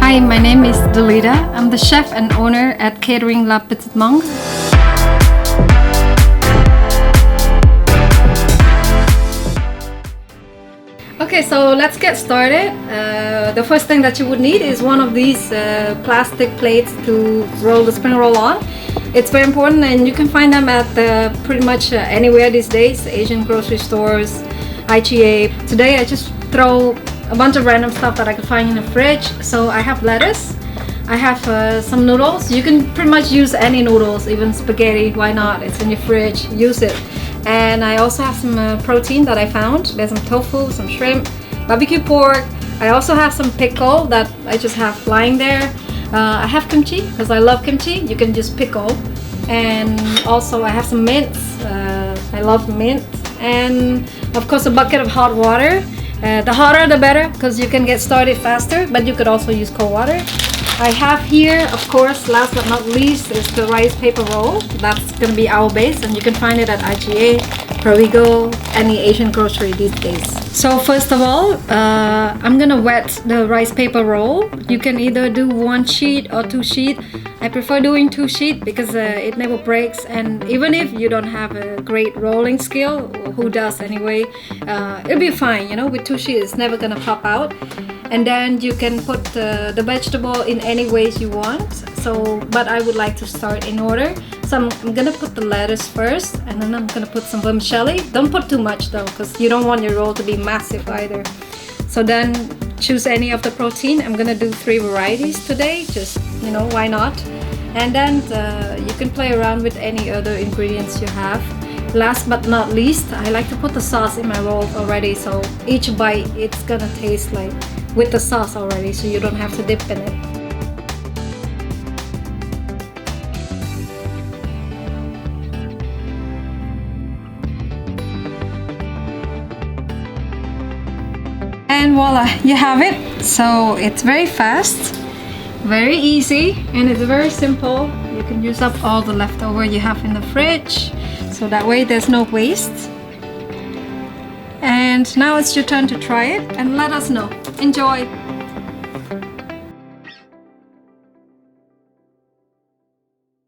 Hi, my name is Delita. I'm the chef and owner at Catering La Petite Monk. Okay, so let's get started. The first thing that you would need is one of these plastic plates to roll the spring roll on. It's very important, and you can find them at pretty much anywhere these days, Asian grocery stores, IGA. Today I just throw a bunch of random stuff that I could find in the fridge. So I have lettuce, I have some noodles. You can pretty much use any noodles, even spaghetti, why not? It's in your fridge, use it. And I also have some protein that I found. There's some tofu, some shrimp, barbecue pork. I also have some pickle that I just have lying there. I have kimchi because I love kimchi. You can just pickle. And also I have some mints. I love mint. And of course a bucket of hot water. The hotter the better because you can get started faster, but you could also use cold water. I have here, of course, last but not least, is the rice paper roll. That's going to be our base, and you can find it at IGA, Provigo, any Asian grocery these days. So first of all, I'm going to wet the rice paper roll. You can either do 1 sheet or 2 sheet. I prefer doing 2 sheet because it never breaks, and even if you don't have a great rolling skill, who does anyway, it'll be fine, you know, with 2 sheets it's never gonna pop out. And then you can put the vegetable in any ways you want. So, but I would like to start in order. So I'm gonna put the lettuce first, and then I'm gonna put some vermicelli. Don't put too much though, because you don't want your roll to be massive either. So then choose any of the protein. I'm gonna do 3 varieties today, just, you know, why not? And then you can play around with any other ingredients you have. Last but not least, I like to put the sauce in my rolls already, so each bite it's gonna taste like with the sauce already, so you don't have to dip in it. And voila, you have it. So it's very fast, very easy, and it's very simple. You can use up all the leftover you have in the fridge, so that way there's no waste. And now it's your turn to try it and let us know. Enjoy!